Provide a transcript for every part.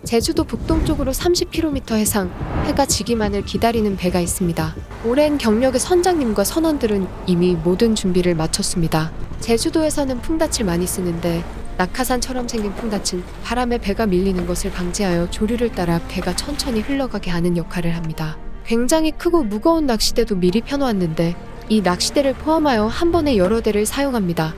제주도 북동쪽으로 30km 해상 해가 지기만을 기다리는 배가 있습니다. 오랜 경력의 선장님과 선원들은 이미 모든 준비를 마쳤습니다. 제주도에서는 풍닫을 많이 쓰는데 낙하산처럼 생긴 풍닫은 바람에 배가 밀리는 것을 방지하여 조류를 따라 배가 천천히 흘러가게 하는 역할을 합니다. 굉장히 크고 무거운 낚시대도 미리 펴놓았는데 이 낚시대를 포함하여 한 번에 여러 대를 사용합니다.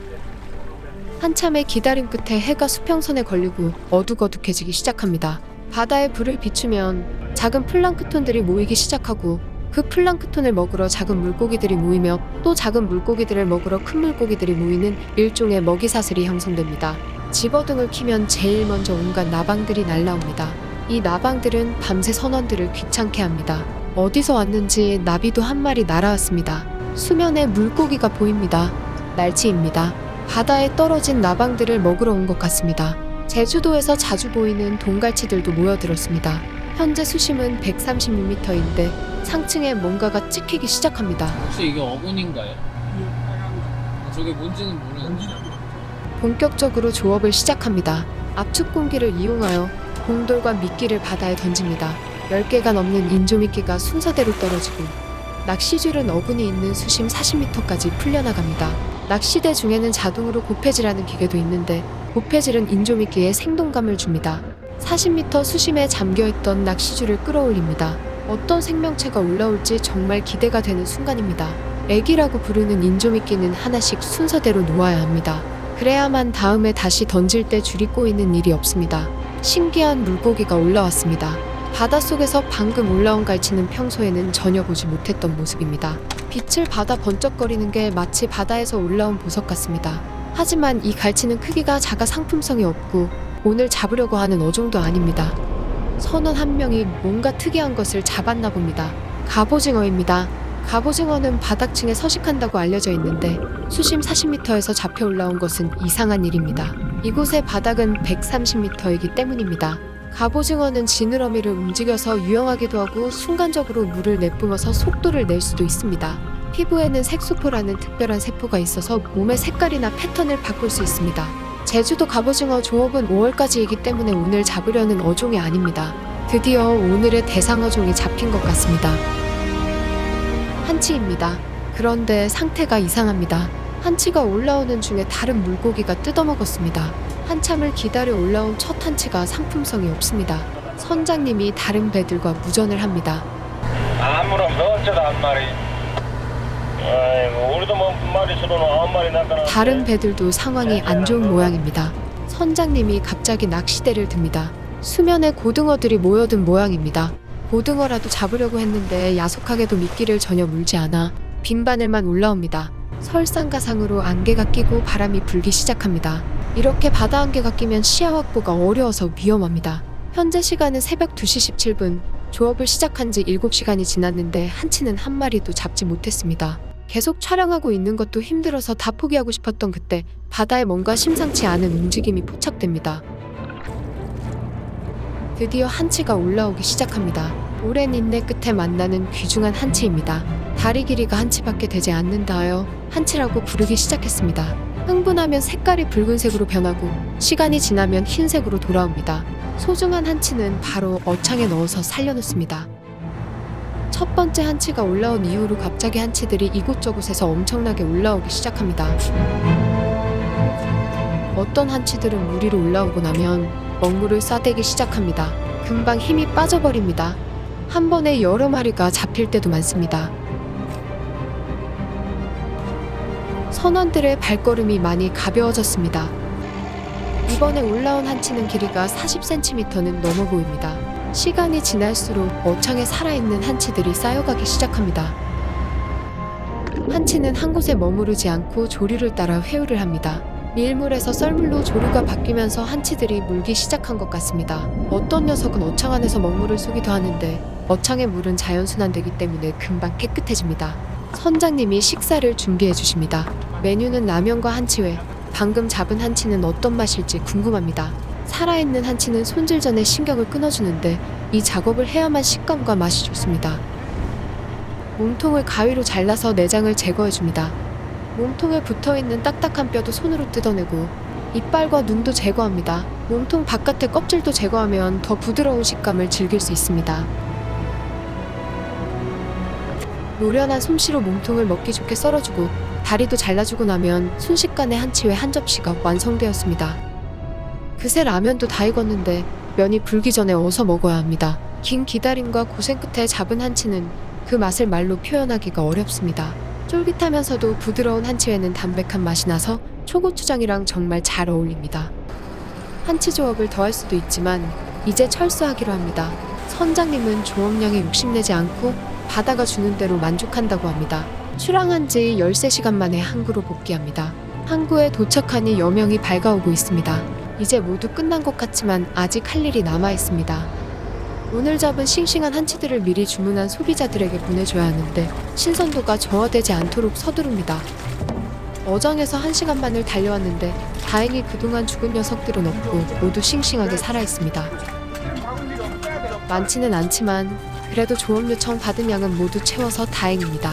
한참의 기다림 끝에 해가 수평선에 걸리고 어둑어둑해지기 시작합니다. 바다에 불을 비추면 작은 플랑크톤들이 모이기 시작하고 그 플랑크톤을 먹으러 작은 물고기들이 모이며 또 작은 물고기들을 먹으러 큰 물고기들이 모이는 일종의 먹이사슬이 형성됩니다. 집어등을 키면 제일 먼저 온갖 나방들이 날라옵니다. 이 나방들은 밤새 선원들을 귀찮게 합니다. 어디서 왔는지 나비도 한 마리 날아왔습니다. 수면에 물고기가 보입니다. 날치입니다. 바다에 떨어진 나방들을 먹으러 온 것 같습니다. 제주도에서 자주 보이는 동갈치들도 모여들었습니다. 현재 수심은 136m인데 상층에 뭔가가 찍히기 시작합니다. 혹시 이게 어군인가요? 저게 뭔지는 모르는데. 본격적으로 조업을 시작합니다. 압축 공기를 이용하여 공돌과 미끼를 바다에 던집니다. 10개가 넘는 인조미끼가 순서대로 떨어지고 낚시줄은 어군이 있는 수심 40m까지 풀려나갑니다. 낚시대 중에는 자동으로 고패질하는 기계도 있는데 고패질은 인조미끼에 생동감을 줍니다. 40m 수심에 잠겨있던 낚시줄을 끌어올립니다. 어떤 생명체가 올라올지 정말 기대가 되는 순간입니다. 애기라고 부르는 인조미끼는 하나씩 순서대로 놓아야 합니다. 그래야만 다음에 다시 던질 때 줄이 꼬이는 일이 없습니다. 신기한 물고기가 올라왔습니다. 바닷속에서 방금 올라온 갈치는 평소에는 전혀 보지 못했던 모습입니다. 빛을 받아 번쩍거리는 게 마치 바다에서 올라온 보석 같습니다. 하지만 이 갈치는 크기가 작아 상품성이 없고 오늘 잡으려고 하는 어종도 아닙니다. 선원 한 명이 뭔가 특이한 것을 잡았나 봅니다. 갑오징어입니다. 갑오징어는 바닥층에 서식한다고 알려져 있는데 수심 40m에서 잡혀 올라온 것은 이상한 일입니다. 이곳의 바닥은 130m이기 때문입니다. 갑오징어는 지느러미를 움직여서 유영하기도 하고 순간적으로 물을 내뿜어서 속도를 낼 수도 있습니다. 피부에는 색소포라는 특별한 세포가 있어서 몸의 색깔이나 패턴을 바꿀 수 있습니다. 제주도 갑오징어 조업은 5월까지이기 때문에 오늘 잡으려는 어종이 아닙니다. 드디어 오늘의 대상어종이 잡힌 것 같습니다. 한치입니다. 그런데 상태가 이상합니다. 한치가 올라오는 중에 다른 물고기가 뜯어먹었습니다. 한참을 기다려 올라온 첫 한치가 상품성이 없습니다. 선장님이 다른 배들과 무전을 합니다. 아무런 어쩌다 한 마리. 아이고 우리도 뭐 마리 수로는 한 마리 낚아놨는데. 다른 배들도 상황이 안 좋은 모양입니다. 선장님이 갑자기 낚시대를 듭니다. 수면에 고등어들이 모여든 모양입니다. 고등어라도 잡으려고 했는데 야속하게도 미끼를 전혀 물지 않아 빈바늘만 올라옵니다. 설상가상으로 안개가 끼고 바람이 불기 시작합니다. 이렇게 바다 안개가 끼면 시야 확보가 어려워서 위험합니다. 현재 시간은 새벽 2시 17분. 조업을 시작한 지 7시간이 지났는데 한치는 한 마리도 잡지 못했습니다. 계속 촬영하고 있는 것도 힘들어서 다 포기하고 싶었던 그때 바다에 뭔가 심상치 않은 움직임이 포착됩니다. 드디어 한치가 올라오기 시작합니다. 오랜 인내 끝에 만나는 귀중한 한치입니다. 다리 길이가 한치밖에 되지 않는다 하여 한치라고 부르기 시작했습니다. 흥분하면 색깔이 붉은색으로 변하고 시간이 지나면 흰색으로 돌아옵니다. 소중한 한치는 바로 어창에 넣어서 살려놓습니다. 첫 번째 한치가 올라온 이후로 갑자기 한치들이 이곳저곳에서 엄청나게 올라오기 시작합니다. 어떤 한치들은 물 위로 올라오고 나면 먹물을 싸대기 시작합니다. 금방 힘이 빠져버립니다. 한 번에 여러 마리가 잡힐 때도 많습니다. 선원들의 발걸음이 많이 가벼워졌습니다. 이번에 올라온 한치는 길이가 40cm는 넘어 보입니다. 시간이 지날수록 어창에 살아있는 한치들이 쌓여가기 시작합니다. 한치는 한 곳에 머무르지 않고 조류를 따라 회유를 합니다. 밀물에서 썰물로 조류가 바뀌면서 한치들이 물기 시작한 것 같습니다. 어떤 녀석은 어창 안에서 먹물을 쏘기도 하는데 어창의 물은 자연순환되기 때문에 금방 깨끗해집니다. 선장님이 식사를 준비해 주십니다. 메뉴는 라면과 한치회. 방금 잡은 한치는 어떤 맛일지 궁금합니다. 살아있는 한치는 손질 전에 신경을 끊어주는데 이 작업을 해야만 식감과 맛이 좋습니다. 몸통을 가위로 잘라서 내장을 제거해줍니다. 몸통에 붙어있는 딱딱한 뼈도 손으로 뜯어내고 이빨과 눈도 제거합니다. 몸통 바깥의 껍질도 제거하면 더 부드러운 식감을 즐길 수 있습니다. 노련한 솜씨로 몸통을 먹기 좋게 썰어주고 다리도 잘라주고 나면 순식간에 한치회 한 접시가 완성되었습니다. 그새 라면도 다 익었는데 면이 불기 전에 어서 먹어야 합니다. 긴 기다림과 고생 끝에 잡은 한치는 그 맛을 말로 표현하기가 어렵습니다. 쫄깃하면서도 부드러운 한치회는 담백한 맛이 나서 초고추장이랑 정말 잘 어울립니다. 한치 조업을 더 할 수도 있지만 이제 철수하기로 합니다. 선장님은 조업량에 욕심내지 않고 바다가 주는 대로 만족한다고 합니다. 출항한 지 13시간 만에 항구로 복귀합니다. 항구에 도착하니 여명이 밝아오고 있습니다. 이제 모두 끝난 것 같지만 아직 할 일이 남아 있습니다. 오늘 잡은 싱싱한 한치들을 미리 주문한 소비자들에게 보내줘야 하는데 신선도가 저하되지 않도록 서두릅니다. 어장에서 1시간만을 달려왔는데 다행히 그동안 죽은 녀석들은 없고 모두 싱싱하게 살아있습니다. 많지는 않지만 그래도 조업 요청 받은 양은 모두 채워서 다행입니다.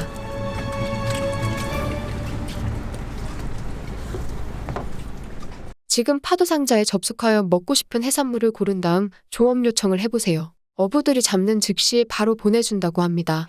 지금 파도 상자에 접속하여 먹고 싶은 해산물을 고른 다음 조업 요청을 해보세요. 어부들이 잡는 즉시 바로 보내준다고 합니다.